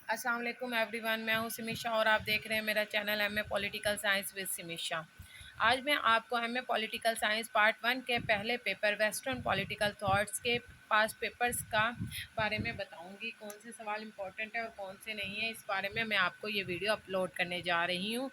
अस्सलाम वालेकुम एवरीवन, मैं हूं सिमिशा और आप देख रहे हैं मेरा channel MA political science with Simisha. आज मैं आपको एमए पॉलिटिकल साइंस पार्ट 1 के पहले पेपर वेस्टर्न पॉलिटिकल थॉट्स के पास पेपर्स का बारे में बताऊंगी। कौन से सवाल इंपॉर्टेंट है और कौन से नहीं है, इस बारे में मैं आपको ये वीडियो अपलोड करने जा रही हूँ।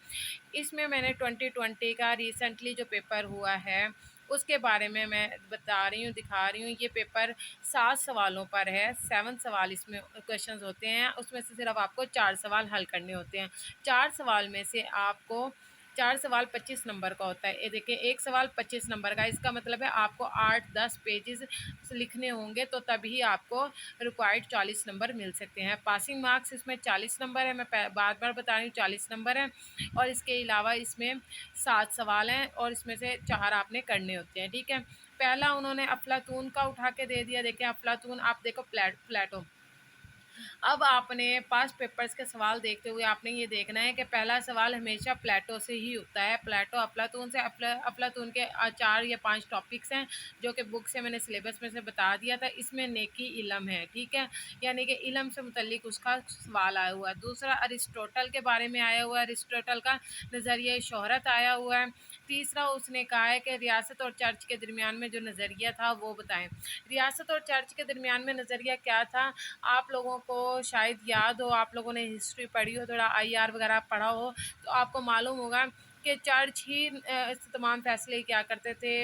इसमें मैंने 2020 का रिसेंटली जो पेपर हुआ है उसके बारे में मैं बता रही हूँ, दिखा रही हूँ। ये पेपर 7 सवालों पर है, 7 सवाल इसमें क्वेश्चंस होते हैं। उसमें से सिर्फ आपको 4 सवाल हल करने होते हैं। 4 सवाल में से आपको 4 सवाल 25 नंबर का होता है। ये देखिए, एक सवाल 25 नंबर का, इसका मतलब है आपको 8-10 पेजेस लिखने होंगे तो तभी आपको रिक्वायर्ड 40 नंबर मिल सकते हैं। पासिंग मार्क्स इसमें 40 नंबर है, मैं बार बार बता रही हूँ 40 नंबर है। और इसके अलावा इसमें 7 सवाल हैं और इसमें से 4 आपने करने होते हैं। ठीक है, पहला उन्होंने अफलातून का उठा के दे दिया। देखें अफलातून, आप देखो प्लेटो। अब आपने पास्ट पेपर्स के सवाल देखते हुए आपने ये देखना है कि पहला सवाल हमेशा प्लेटो से ही होता है। प्लेटो अफलातून से। अफलातून के 4 या 5 टॉपिक्स हैं जो कि बुक से मैंने सिलेबस में से बता दिया था। इसमें नेकी इलम है, ठीक है, यानी कि इलम से मुतल्लिक उसका सवाल आया हुआ है। दूसरा अरिस्टोटल के बारे में आया हुआ है, अरिस्टोटल का नज़रिया शोहरत आया हुआ है। तीसरा उसने कहा है कि रियासत और चर्च के दरमियान में जो नज़रिया था वो बताएं। रियासत और चर्च के दरमियान में नज़रिया क्या था, आप लोगों को शायद याद हो, आप लोगों ने हिस्ट्री पढ़ी हो, थोड़ा आईआर वगैरह पढ़ा हो तो आपको मालूम होगा कि चर्च ही इस तमाम फैसले क्या करते थे।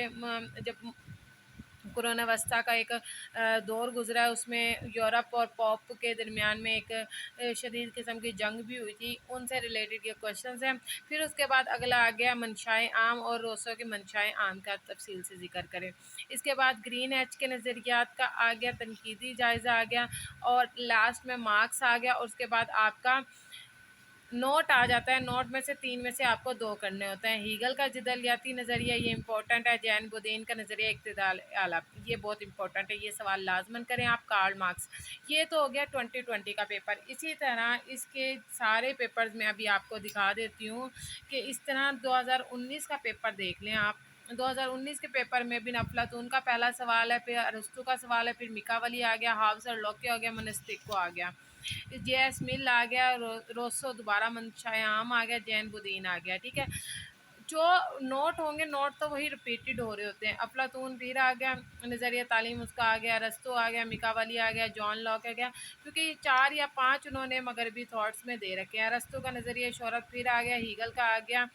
जब कोरोना अवस्था का एक दौर गुजरा, उसमें यूरोप और पॉप के दरमियान में एक शदीद किस्म की जंग भी हुई थी, उनसे रिलेटेड ये क्वेश्चंस हैं। फिर उसके बाद अगला आ गया मनशाए आम और रोसो के मनशाए आम का तफसील से जिक्र करें। इसके बाद ग्रीन एच के नज़रियात का आ गया, तनकीदी जायज़ा आ गया और लास्ट में मार्क्स आ गया। और उसके बाद आपका नोट आ जाता है। नोट में से 3 में से आपको 2 करने होते हैं। हीगल का जदलियाती नज़रिया, ये इंपॉर्टेंट है। जैन बुदीन का नज़रिया इक्तिदार आला, ये बहुत इंपॉर्टेंट है, ये सवाल लाजमन करें आप। कार्ल मार्क्स, ये तो हो गया 2020 का पेपर। इसी तरह इसके सारे पेपर्स मैं अभी आपको दिखा देती हूँ कि इस तरह 2019 का पेपर देख लें आप। 2019 के पेपर में बिन अफलातून का पहला सवाल है, फिर अरस्तु का सवाल है, फिर मिकावली आ गया, हाफ्स और लॉके हो गया, मनस्तिको आ गया, जेएस मिल आ गया, रोसो दोबारा मनशाए आम आ गया, जैन बुदीन आ गया। ठीक है, जो नोट होंगे नोट तो वही रिपीटेड हो रहे होते हैं। अफलातून फिर आ गया, नज़रिया तालीम उसका आ गया, रस्तो आ गया, मिकावली आ गया, जॉन लॉक आ गया, क्योंकि 4 या 5 उन्होंने मगरबी थॉट्स में दे रखे हैं। रस्तों का नज़रिया शोहरत फिर आ गया, हीगल का आ गया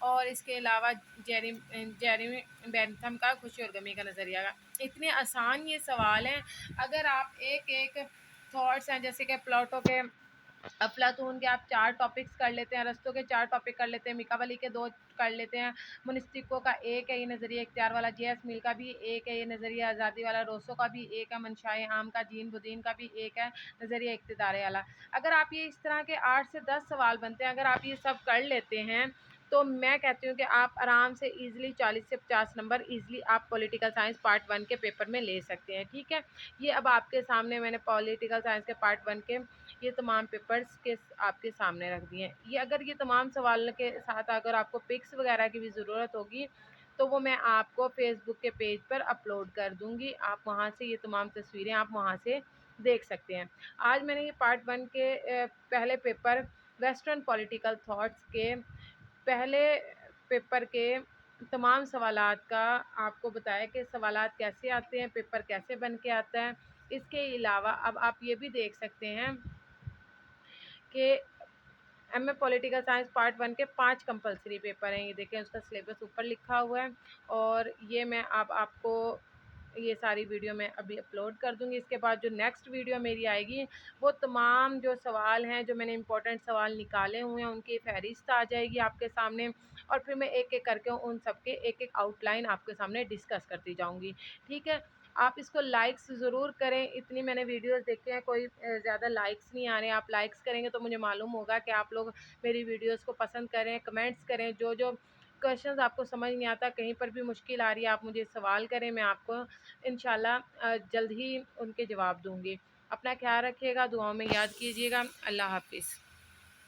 और इसके अलावा जेरेमी बेंथम का खुशी और गमी का नज़रिया का। इतने आसान ये सवाल हैं। अगर आप एक एक थॉट्स हैं, जैसे कि प्लाटो के अफलातून के आप 4 टॉपिक्स कर लेते हैं, अरस्तू के 4 टॉपिक कर लेते हैं, मिकावली के 2 कर लेते हैं, मुनिस्टिको का 1 है ये नज़रिया इख्तियार वाला, जेएस मिल का भी 1 है ये नज़रिया आज़ादी वाला, रोसो का भी 1 है, मनशाए आम का, जीन बुदीन का भी 1 है नज़रिया इख्तिदार वाला। अगर आप ये इस तरह के 8 से 10 सवाल बनते हैं, अगर आप ये सब कर लेते हैं तो मैं कहती हूँ कि आप आराम से ईज़िली 40 से 50 नंबर ईज़िली आप पॉलिटिकल साइंस पार्ट 1 के पेपर में ले सकते हैं। ठीक है, ये अब आपके सामने मैंने पॉलिटिकल साइंस के पार्ट 1 के ये तमाम पेपर्स के आपके सामने रख दिए हैं। ये अगर ये तमाम सवाल के साथ अगर आपको पिक्स वगैरह की भी ज़रूरत होगी तो वो मैं आपको फेसबुक के पेज पर अपलोड कर दूँगी। आप वहाँ से ये तमाम तस्वीरें आप वहाँ से देख सकते हैं। आज मैंने ये पार्ट 1 के पहले पेपर वेस्टर्न पॉलिटिकल थॉट्स के पहले पेपर के तमाम सवालात का आपको बताया कि सवालात कैसे आते हैं, पेपर कैसे बन के आता है। इसके अलावा अब आप ये भी देख सकते हैं कि एमए पॉलिटिकल साइंस पार्ट 1 के 5 कंपलसरी पेपर हैं। ये देखें, उसका सिलेबस ऊपर लिखा हुआ है और ये मैं अब आपको ये सारी वीडियो मैं अभी अपलोड कर दूंगी। इसके बाद जो नेक्स्ट वीडियो मेरी आएगी वो तमाम जो सवाल हैं, जो मैंने इंपॉर्टेंट सवाल निकाले हुए हैं, उनकी फहरिस्त आ जाएगी आपके सामने और फिर मैं एक एक करके उन सब के एक एक आउटलाइन आपके सामने डिस्कस करती जाऊंगी। ठीक है, आप इसको लाइक्स ज़रूर करें। इतनी मैंने वीडियोस देखे हैं, कोई ज़्यादा लाइक्स नहीं आ रहे हैं। आप लाइक्स करेंगे तो मुझे मालूम होगा कि आप लोग मेरी वीडियोस को पसंद करें। कमेंट्स करें, जो जो क्वेश्चंस आपको समझ नहीं आता, कहीं पर भी मुश्किल आ रही है, आप मुझे सवाल करें, मैं आपको इंशाल्लाह जल्द ही उनके जवाब दूँगी। अपना ख्याल रखिएगा, दुआओं में याद कीजिएगा। अल्लाह हाफ़िज़।